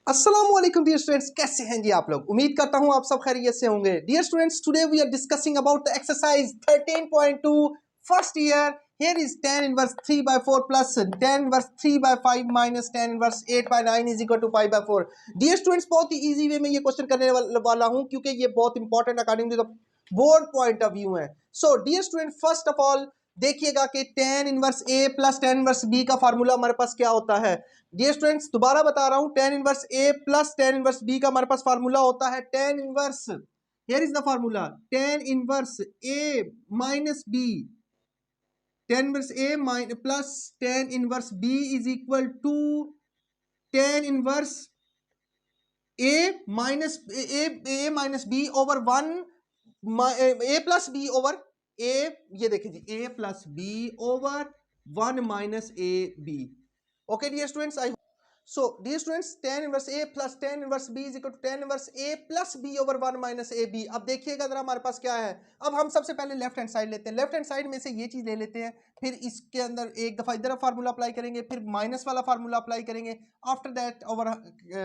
अस्सलाम वालेकुम dear students, कैसे हैं जी आप लोग। उम्मीद करता हूं आप सब खैरियत से होंगे। Dear students, today we are discussing about the exercise 13.2 first year. Here is tan inverse 3 by 4 plus tan inverse 3 by 5 minus tan inverse 8 by 9 is equal to 5 by 4। Dear students, बहुत ही इजी वे में ये question करने वाला हूं क्योंकि ये बहुत important according to the board point of view है। So dear student, first of all देखिएगा कि tan inverse a plus tan inverse b का फार्मूला हमारे पास क्या होता है। डियर स्टूडेंट्स, दोबारा बता रहा हूं, tan inverse a plus tan inverse b का हमारे पास फार्मूला होता है tan inverse, here is the formula, tan inverse a minus b, tan inverse a plus tan inverse b is equal to tan inverse a minus b over 1 a plus b over a, ये देखिए जी, a plus b over 1 minus a b। Okay dear students, I so dear students, tan inverse a plus tan inverse b is equal to tan inverse a plus b over 1 minus a b। अब देखिएगा जरा हमारे पास क्या है। अब हम सबसे पहले लेफ्ट हैंड साइड लेते हैं, लेफ्ट हैंड साइड में से ये चीज ले लेते हैं, फिर इसके अंदर एक दफा इधर फार्मूला अप्लाई करेंगे, फिर माइनस वाला फार्मूला अप्लाई करेंगे। After that over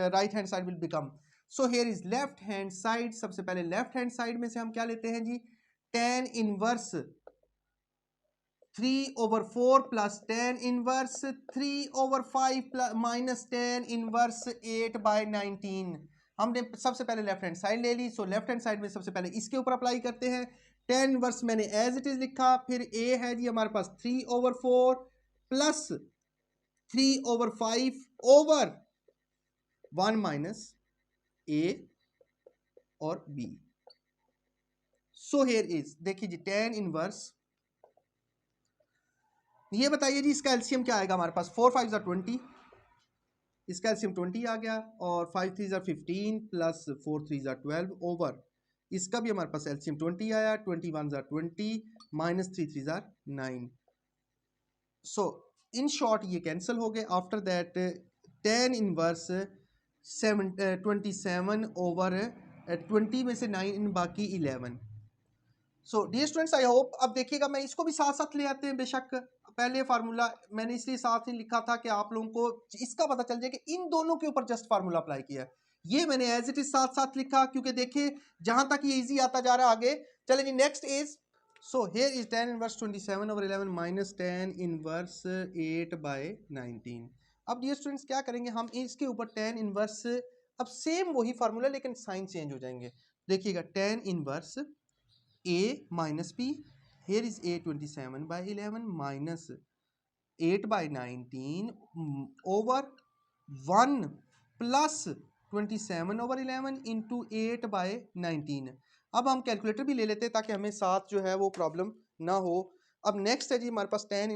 right hand side will become, so here is left hand side. सबसे पहले लेफ्ट हैंड साइड में से हम क्या लेते हैं जी, tan inverse 3 over 4 plus tan inverse 3 over 5 plus minus tan inverse 8 by 19। हमने सबसे पहले लेफ्ट हैंड साइड ले ली, सो लेफ्ट हैंड साइड में सबसे पहले इसके ऊपर अप्लाई करते हैं। tan इनवर्स मैंने एज इट इज लिखा, फिर a है जी हमारे पास 3 over 4 plus 3 over 5 over 1 minus a और b। सो हियर इज, देखिए जी, tan इनवर्स, ये बताइए जी इसका एलसीएम क्या आएगा हमारे पास। 4 5 20, इसका एलसीएम 20 आ गया, और 5 3 15 प्लस 4 3 12 ओवर, इसका भी हमारे पास एलसीएम 20 आया, 21 20 माइनस 3 3 9। सो इन शॉर्ट ये कैंसिल हो गए। After that tan inverse 27 over 20 में से 9 बाकी 11। So dear students, I hope, अब देखिएगा मैं इसको भी साथ साथ ले आते हैं। बेशक पहले फार्मूला मैंने इसलिए साथ ही लिखा था कि आप लोगों को इसका पता चल जाए कि इन दोनों के ऊपर जस्ट फार्मूला अप्लाई किया है। ये मैंने एज इट इज साथ साथ लिखा क्योंकि देखिए जहां तक ये इजी आता जा रहा है आगे। चले जी, next is, so here is tan inverse 27 over 11 minus tan inverse 8 by 19। अब डियर स्टूडेंट्स क्या करेंगे हम, इसके ऊपर tan इनवर्स, अब सेम वही फार्मूला लेकिन साइन चेंज हो जाएंगे। देखिएगा, tan inverse a minus b, here is a 27 by 11 minus 8 by 19 over 1 plus 27 over 11 into 8 by 19। अब हम कैलकुलेटर भी ले लेते हैं ताकि हमें साथ जो है वो प्रॉब्लम ना हो। अब नेक्स्ट है जी हमारे पास tan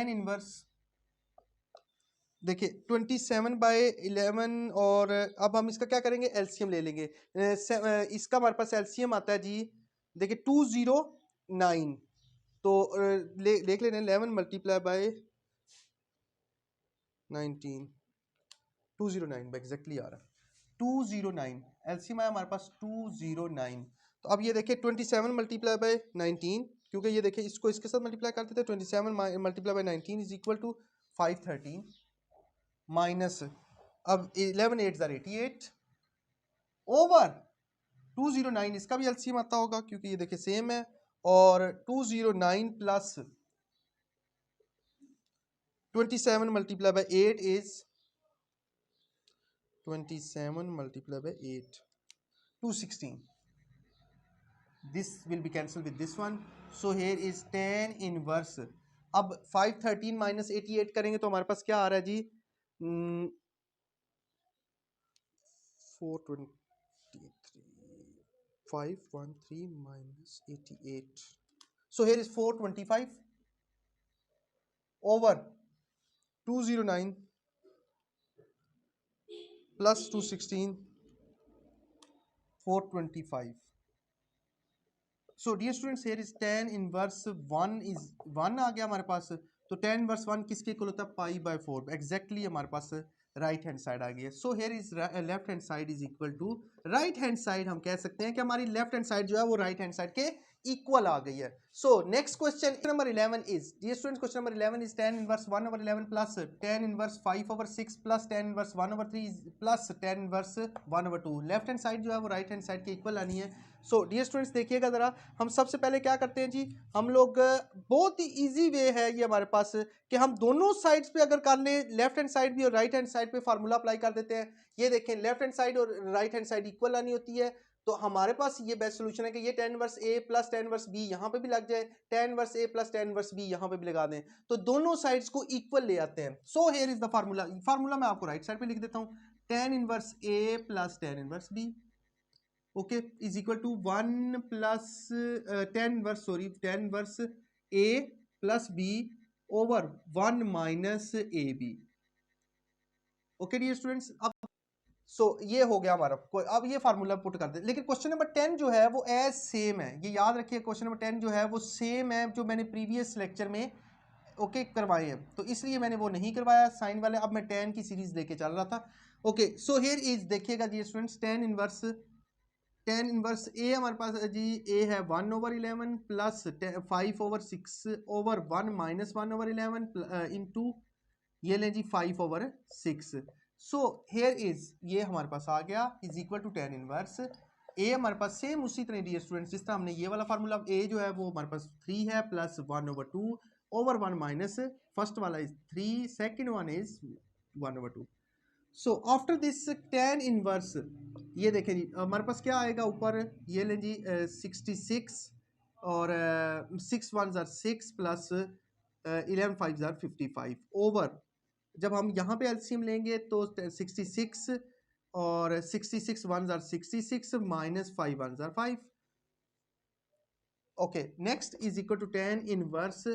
इनवर्स देखिए 27 बाय 11, और अब हम इसका क्या करेंगे, एलसीएम ले लेंगे। इसका हमारे पास एलसीएम आता है जी, देखिए 209, तो देख लेते हैं 11 मल्टीप्लाई बाय 19, 209 एग्जैक्टली आ रहा है 209, एलसीएम आया हमारे पास 209। तो अब ये देखिए 27 मल्टीप्लाई बाय 19, क्योंकि ये देखिए इसको इसके साथ मल्टीप्लाई करते थे, 27 multiply by 19 is equal to 513 minus, अब 11 8 88 ओवर 209, इसका भी एलसीएम आता होगा क्योंकि ये देखिए सेम है, और 209 plus 27 multiply bye 8 is 27 multiply bye 8 216, this will be cancelled with this one, so here is tan inverse। अब 513 माइनस 88 करेंगे तो हमारे पास क्या आ रहा है जी, 423, 513 minus 88, so here is 425 over 209 plus 216, 425। so dear students, here is tan inverse 1 is 1 आ गया हमारे पास, तो tan inverse 1 किसके इक्वल होता है, पाई बाय 4, एग्जैक्टली हमारे पास राइट हैंड साइड आ गई है। So here is left hand side is equal to right hand side. हम कह सकते हैं कि हमारी लेफ्ट हैंड साइड जो है वो राइट हैंड साइड के इक्वल आ गई है। So next question number 11 is, dear students, question number 11 is tan inverse 1/11 plus tan inverse 5/6 plus tan inverse 1/3 plus tan inverse 1/2। Left hand side जो है वो राइट हैंड साइड के equal आनी है। सो डियर स्टूडेंट्स देखिएगा ज़रा, हम सबसे पहले क्या करते हैं जी, हम लोग बहुत ही ईजी वे है ये हमारे पास कि हम दोनों साइड्स पे अगर कर लें, लेफ्ट हैंड साइड भी और राइट हैंड साइड पे फार्मूला अप्लाई कर देते हैं। ये देखें, लेफ्ट हैंड साइड और राइट हैंड साइड इक्वल आनी होती है, तो हमारे पास ये बेस्ट सोल्यूशन है कि ये tan inverse a plus tan inverse b यहाँ पे भी लग जाए, tan inverse a plus tan inverse b यहाँ पे भी लगा दें, तो दोनों साइड्स को इक्वल ले आते हैं। So here is the formula, formula मैं आपको राइट साइड पे लिख देता हूँ, tan inverse a plus tan inverse b okay is equal to 1 plus tan inverse a plus b over 1 minus A B. Okay dear students, अब ये हो गया हमारा। अब ये फार्मूला पुट कर दे, लेकिन क्वेश्चन नंबर 10 जो है वो एज सेम है, ये याद रखिए, क्वेश्चन नंबर 10 जो है वो सेम है जो मैंने प्रीवियस लेक्चर में करवाए हैं, तो इसलिए मैंने वो नहीं करवाया साइन वाले, अब मैं 10 की सीरीज लेके चल रहा था। ओके सो हियर इज, देखिएगा जी स्टूडेंट्स, tan इनवर्स ए हमारे पास जी, ए है 1/11 प्लस 5/6 ओवर 1 माइनस 1/11 इंटू ये लें जी 5/6। सो हेयर इज, ये हमारे पास आ गया is equal to tan inverse a, हमारे पास सेम उसी तरह डियर स्टूडेंट्स जिस तरह हमने ये वाला फार्मूला, ए जो है वो हमारे पास 3 है प्लस 1/2 ओवर 1 माइनस, फर्स्ट वाला is 3, second one is 1/2। So after this tan inverse, ये देखें जी हमारे पास क्या आएगा ऊपर, ये लें जी 66 और 6 1 ज़ार 6 प्लस 11 5 ज़ार 55 ओवर, जब हम यहाँ पे एलसीएम लेंगे तो 66 और 66 1 ज़ार 66 माइनस 5 1 ज़ार 5। Okay next is equal to tan inverse,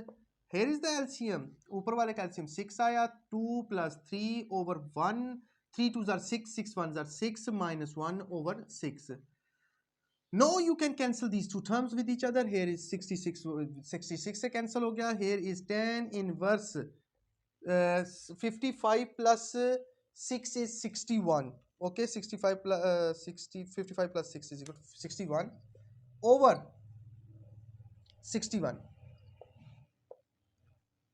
here is the LCM, ऊपर वाले का एलसीएम 6 आया, 2 प्लस 3 ओवर 1, 3 2 ज़ार 6, 6 1 ज़ार 6 minus 1 over 6। Now you can cancel these two terms with each other. Here is 66 से cancel हो गया. Here is tan inverse 55 plus 6 is 61. Okay, 65 plus 55 plus 6 is equal to 61 over 61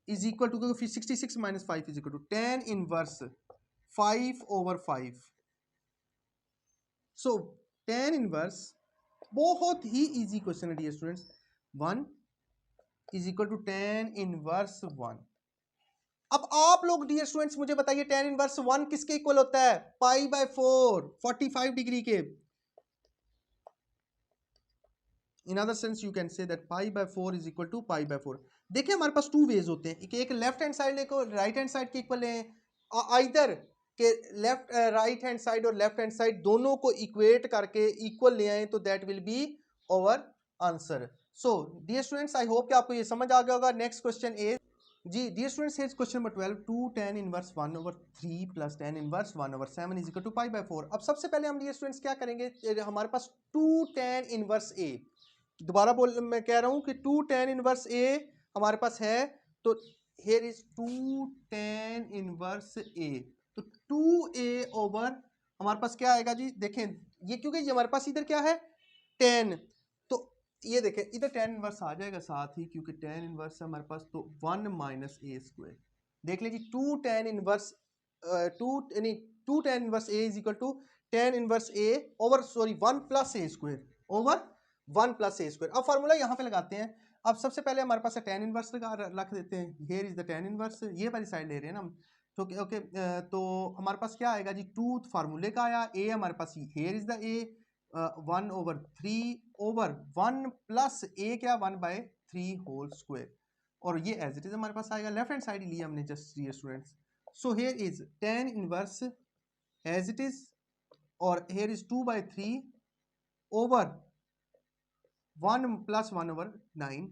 is equal to 66 minus 5 is equal to tan inverse 5 over 5. So tan inverse, बहुत ही easy question है dear students, 1 is equal to tan inverse 1। अब आप लोग dear students मुझे बताइए tan inverse 1 किसके equal होता है, π/4 45 डिग्री के। In other sense you can say that π/4 is equal to π/4। देखिए हमारे पास टू वेज होते हैं, एक लेफ्ट हैंड साइड लेको राइट हैंड साइड के इक्वल है, आइदर के लेफ्ट राइट हैंड साइड और लेफ्ट हैंड साइड दोनों को इक्वेट करके इक्वल ले आए तो that will be our answer. So dear students I hope कि आपको ये समझ आ गया होगा। नेक्स्ट क्वेश्चन इज जी dear students, here's question number 12, 2 tan inverse 1/3 plus tan inverse 1/7 is equal to π/4। अब सबसे पहले हम डियर स्टूडेंट्स क्या करेंगे, हमारे पास 2 tan इनवर्स a, दोबारा बोल मैं कह रहा हूं कि 2 tan इनवर्स a हमारे पास है, तो here is 2 tan inverse a, तो 2a ओवर हमारे पास क्या आएगा जी, देखें ये क्योंकि ये हमारे पास इधर क्या है tan, तो ये देखें इधर tan इनवर्स आ जाएगा साथ ही, क्योंकि tan इनवर्स है हमारे पास, तो 1 माइनस a स्क्वायर। देख लीजिए 2 tan inverse 2 tan inverse a is equal to tan inverse a over 1 plus a square over 1 plus a square. अब फार्मूला यहाँ पे लगाते हैं। अब सबसे पहले हमारे पास tan इनवर्स रख देते हैं, here is the tan inverse, ये वाली साइड ले रहे हैं ना हम, तो ओके तो हमारे पास क्या आएगा जी, 2 फार्मूले का आया, a हमारे पास here is the a 1/3 over 1 plus a क्या 1/3 होल स्क्वायर, और ये एज इट इज हमारे पास आएगा, लेफ्ट हैंड साइड लिया हमने just dear students. So here is tan inverse as it is, और here is 2/3 over 1 plus 1/9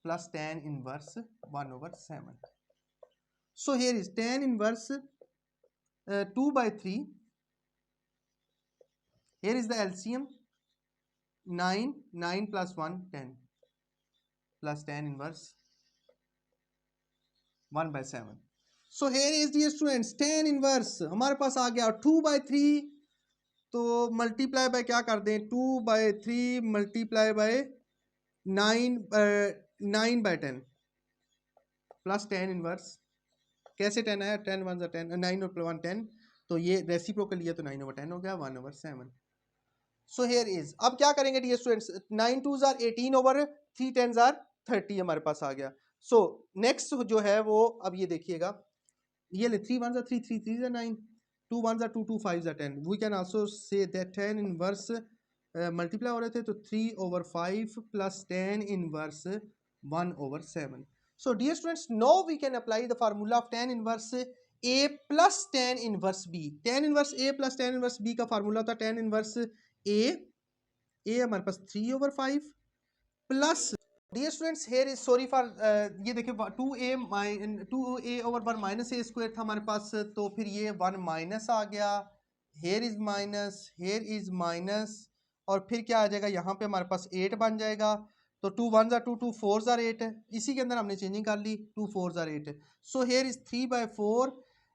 plus tan inverse 1/7। So here is tan inverse 2/3. Here is the LCM 9 plus 1 10 plus tan inverse 1/7. So here is dear students tan inverse हमारे पास आ गया 2/3, तो multiply by क्या कर दें 2/3 multiply by 9/10 plus 10 inverse, कैसे 10 आया, 10 1 10, 9 और 1 10, तो ये रेसिप्रोकल लिया तो 9/10 हो गया, 1/7. सो हियर इज, अब क्या करेंगे dear students, 9 2s are 18 over 3 10s are 30 हमारे पास आ गया. सो नेक्स्ट जो है वो अब ये देखिएगा, ये ले 3 1s are 3 3 3s are 9, 2 1s are 2 2 5s are 10. We can also say that 10 inverse multiply हो रहे थे तो 3/5 plus 10 inverse 1/7. So dear students, now we can apply the formula of tan inverse A plus tan inverse B. Tan inverse A plus tan inverse B का formula होता है tan inverse A, A हमारे पास 3/5 plus, dear students here is sorry for, ये देखिए 2a over 1 minus ए square था हमारे पास, तो फिर ये 1 माइनस आ गया, here is minus, here is minus, और फिर क्या आ जाएगा यहाँ पे हमारे पास 8 बन जाएगा. तो 2 1s are 2 2 4s are 8, इसी के अंदर हमने चेंजिंग कर ली, 2 4s are 8. So here is 3/4.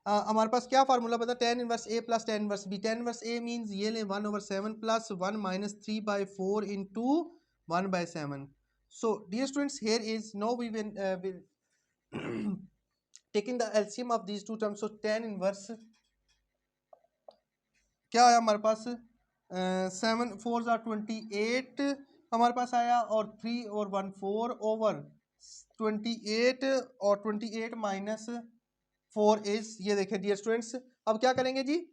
हमारे पास क्या फार्मूला पता, tan inverse A plus tan inverse B. tan inverse A means ये ले 1/7 plus 1 minus 3/4 into 1/7. So dear students, here is now we will taking the LCM of these two terms. So tan inverse क्या आया हमारे पास, 7 4s are 28 हमारे पास आया, और 3 और 1 4 over 28, और 28 माइनस 4 इज, ये देखें डियर स्टूडेंट्स, अब क्या करेंगे जी.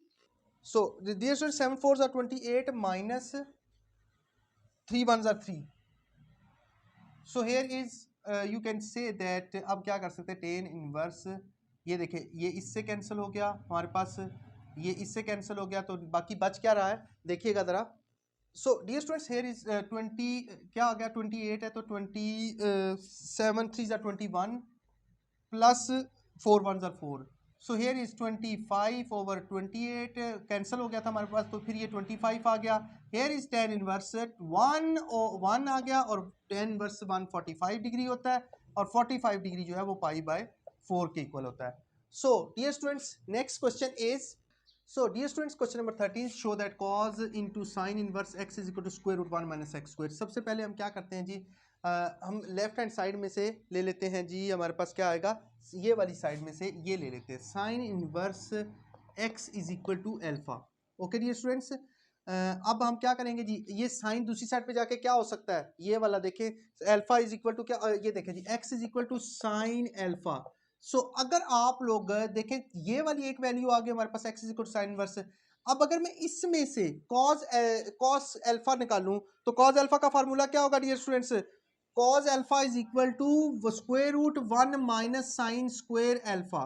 So dear students 7 4s are 28 minus 3 1s are 3. So here is you can say that, अब क्या कर सकते हैं, टेन इनवर्स, ये देखें ये इससे कैंसिल हो गया हमारे पास, ये इससे कैंसिल हो गया, तो बाकी बच क्या रहा है देखिएगा ज़रा. So dear students here is 20 क्या आ गया, 28 है तो 27 3s are 21 plus 4 1s are 4. So here is 25 over 28 cancel हो गया था हमारे पास, तो फिर ये 25 आ गया. हेयर इज tan इनवर्स 1 आ गया, और tan इनवर्स 145 डिग्री होता है, और 45 डिग्री जो है वो π/4 के इक्वल होता है. So dear students next question is, so dear students question number 13, show that cos into sin inverse x is equal to square root 1 minus x square. सबसे पहले हम क्या करते हैं जी, हम लेफ्ट हैंड साइड में से ले लेते हैं जी, हमारे पास क्या आएगा, ये वाली साइड में से ये ले लेते हैं, sine inverse x is equal to alpha. Okay dear students, अब हम क्या करेंगे जी, ये साइन दूसरी साइड पे जाके क्या हो सकता है, ये वाला देखें, एल्फा इज इक्वल टू क्या, ये देखें जी x is equal to sine alpha. So अगर आप लोग देखें ये वाली एक वैल्यू आ गई हमारे पास x is equal to sine inverse. अब अगर मैं इसमें से cos एल्फा निकालूं, तो cos एल्फा का फार्मूला क्या होगा dear students, cos alpha is equal to square root 1 minus sine square alpha.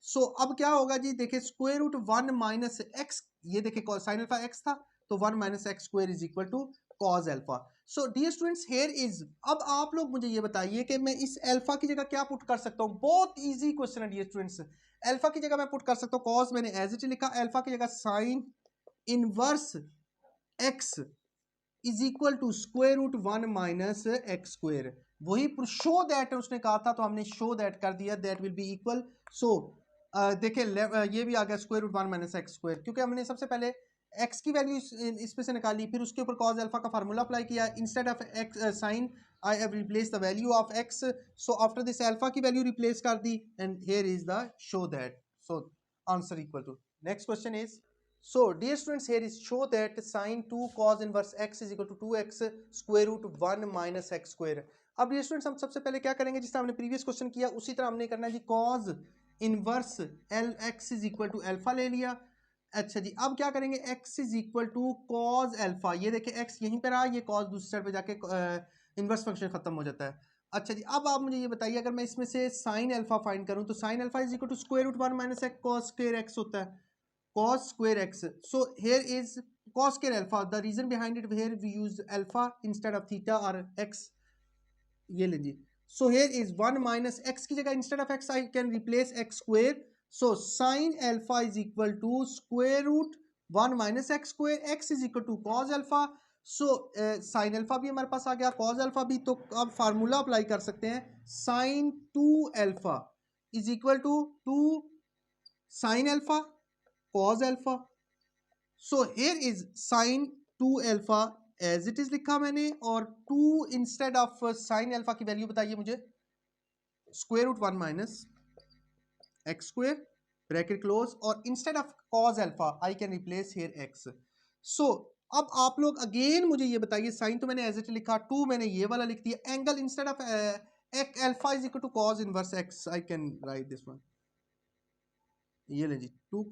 So अब क्या होगा जी, देखिए स्क्वायर रूट 1 माइनस एक्स, ये देखिए साइन अल्फा एक्स था, तो 1 minus x square is equal to cos alpha. So dear students here is, अब आप लोग मुझे ये बताइए कि मैं इस अल्फा की जगह क्या पुट कर सकता हूँ. बहुत इजी क्वेश्चन है डियर स्टूडेंट्स. अल्फा की जगह मैं पुट कर सकता हूँ cos, मैंने एज इट लिखा, अल्फा की जगह sine inverse X is equal to square root 1 minus x square. वही शो दैट उसने कहा था, तो हमने शो दैट कर दिया, that will be equal. So देखिए ये भी आ गया square root 1 minus x square, क्योंकि हमने सबसे पहले x की वैल्यू इसमें से निकाली, फिर उसके ऊपर cos अल्फा का फार्मूला अप्लाई किया, instead of x sine I have replace the value of x. So after this alpha की वैल्यू रिप्लेस कर दी, and here is the show that. So answer equal to, next question is, so dear students here is show that sin 2 cos inverse x is equal to 2x square root 1 minus x square. अब dear students हम सबसे पहले क्या करेंगे, जिस तरह हमने previous question किया उसी तरह हमने करना है जी, cos inverse L X is equal to alpha ले लिया. अच्छा जी, अब क्या करेंगे, x is equal to cos alpha, ये देखिए x यहीं पर रहा, ये cos दूसरी साइड पे जाके इनवर्स फंक्शन खत्म हो जाता है. अच्छा जी, अब आप मुझे ये बताइए, अगर मैं इसमें से साइन अल्फा फाइंड करूं, तो sine alpha is equal to square root 1 minus X cos square x होता है, cos square x. So here is cos square alpha. The reason behind it, here we use alpha instead of theta or x. ये लीजिए. So here is 1 minus x की जगह instead of x I can replace x square. So sin alpha is equal to square root 1 minus x square. X is equal to cos alpha. So sin alpha भी हमारे पास आ गया, cos alpha भी, तो अब फार्मूला अप्लाई कर सकते हैं, sin 2 alpha is equal to 2 sin alpha cos alpha. So here is sin 2 alpha as it is लिखा मैंने, और 2 इंस्टेड ऑफ साइन अल्फा की वैल्यू बताइए मुझे, square root 1 minus x square bracket close, और instead of cos alpha I can replace here x. So अब आप लोग अगेन मुझे ये बताइए, साइन तो मैंने एज इट लिखा, 2 मैंने ये वाला लिख दिया, angle instead of alpha is equal to cos inverse X, I can write this one, ये ले जी 2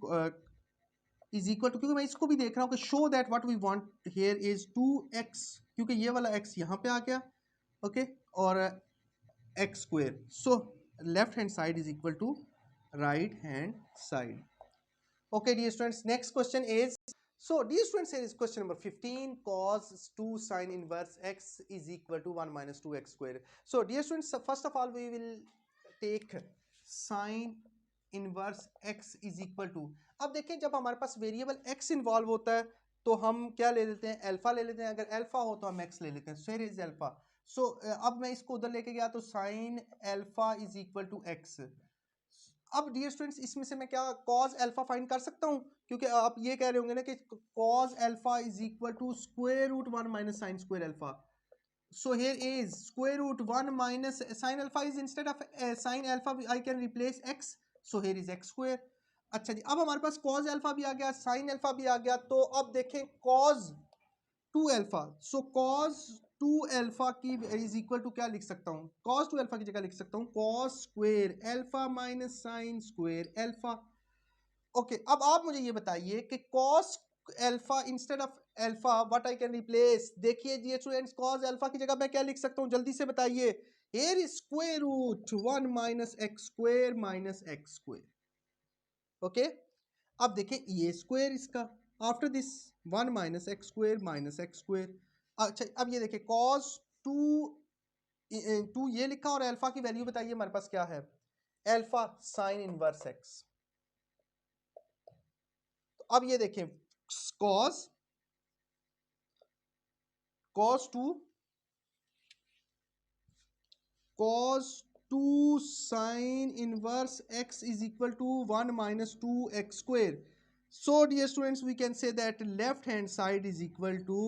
इज इक्वल टू, क्योंकि मैं इसको भी देख रहा हूँ कि show that what we want here is 2x, क्योंकि ये वाला x यहाँ पे आ गया, ओके, और X square, so left hand side is equal to right hand side. Okay, dear students, next question is, so dear students, here is question number 15, cos 2 sin inverse x is equal to 1 minus 2x square. So dear students, first of all we will take sin inverse x is equal to, अब देखें जब हमारे पास variable x involve होता है तो हम क्या ले लेते हैं, अल्फा ले लेते हैं, अगर अल्फा हो तो हम x ले लेते हैं, so here is alpha, so अब मैं इसको उधर लेके गया तो sin alpha is equal to x। अब डियर स्टूडेंट्स इसमें से मैं क्या cos अल्फा फाइंड कर सकता हूँ, क्योंकि आप ये कह रहे होंगे ना कि cos alpha is equal to square root 1 minus sine square alpha, so here is square root 1 minus sine alpha is instead of sine alpha I can replace x, so here is x square. अच्छा जी, अब हमारे पास cos alpha भी आ गया, sine alpha भी आ गया, तो अब देखें cos 2 अल्फा, सो cos 2 अल्फा की इज इक्वल टू क्या लिख सकता हूँ, cos 2 अल्फा की जगह लिख सकता हूँ cos square alpha minus sine square alpha. Okay, अब आप मुझे ये बताइए कि cos alpha instead of alpha what I can replace, देखिए जी स्टूडेंट्स, cos अल्फा की जगह मैं क्या लिख सकता हूँ, जल्दी से बताइए, here is square root 1 minus x square minus x square, okay. अब देखें ये स्क्वायर इसका, after this 1 minus x square minus x square. अच्छा, अब ये देखें cos 2 ये लिखा, और अल्फा की वैल्यू बताइए हमारे पास क्या है, अल्फा साइन इनवर्स एक्स। तो अब ये देखें cos cos 2 sin inverse x is equal to 1 minus 2x square. So dear students, we can say that left hand side is equal to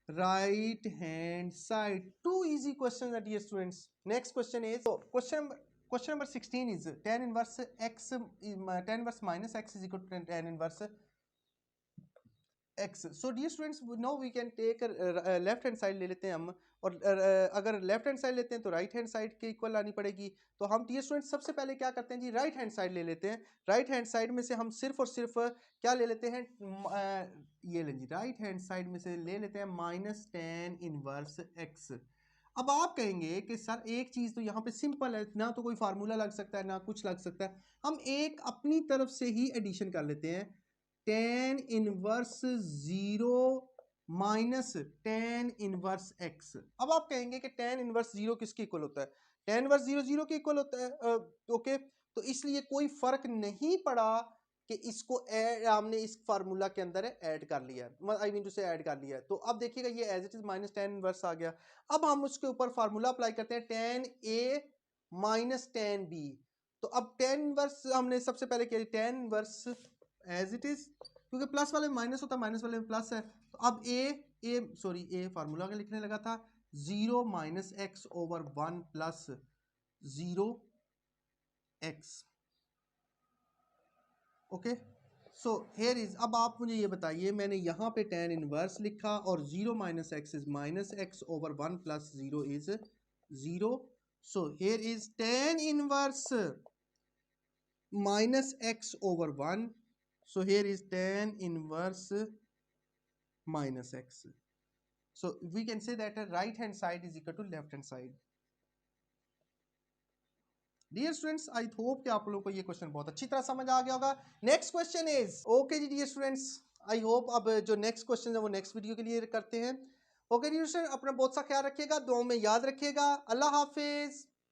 right hand side. Two easy questions, dear students. Next question is, so question number 16 is tan inverse x, tan inverse minus x is equal to tan inverse x. So dear students, now we can take left hand side ले लेते हैं हम, और अगर left hand side लेते हैं तो right hand side के इक्वल लानी पड़ेगी, तो हम डियर स्टूडेंट्स सबसे पहले क्या करते हैं जी, राइट हैंड साइड ले लेते हैं। राइट हैंड साइड में से हम सिर्फ और सिर्फ क्या ले लेते हैं, ये लें जी, राइट हैंड साइड में से ले लेते हैं माइनस टेन इनवर्स एक्स। अब आप कहेंगे कि सर एक चीज़ तो यहाँ पे सिंपल है, ना तो कोई फार्मूला लग सकता है ना कुछ लग सकता है, हम एक अपनी तरफ से ही एडिशन कर लेते हैं, tan inverse 0 minus tan inverse x. अब आप कहेंगे कि टेन इनवर्स 0 किसके इक्वल होता है, टेन इनवर्स 0 0 के इक्वल होता है, ओके, तो इसलिए कोई फर्क नहीं पड़ा कि इसको हमने इस फार्मूला के अंदर ऐड कर लिया, I mean to say add कर लिया। तो अब देखिएगा ये as it is minus tan inverse आ गया। अब हम उसके ऊपर फार्मूला अप्लाई करते हैं, tan a minus tan b. तो अब टेन इनवर्स हमने सबसे पहले किया, tan inverse as it is, क्योंकि प्लस वाले में माइनस होता है माइनस वाले में प्लस है, तो अब ए फार्मूला का लिखने लगा था, 0 minus x over 1 plus 0 x, okay. So here is, अब आप मुझे ये बताइए, मैंने यहाँ पे टेन इनवर्स लिखा और 0 minus x is minus x over 1 plus 0 is 0, so here is tan inverse minus x over 1, so here is tan inverse minus x, so we can say that a right hand side is equal to left hand side. Dear students, I hope कि आप लोगों को ये question बहुत अच्छी तरह समझ आ गया होगा। नेक्स्ट क्वेश्चन इज, ओके जी डियर स्टूडेंट्स, आई होप अब जो नेक्स्ट क्वेश्चन है वो नेक्स्ट वीडियो के लिए करते हैं। ओके डियर स्टूडेंट, अपना बहुत सा ख्याल रखिएगा, दुआओं में याद रखिएगा, अल्लाह हाफिज।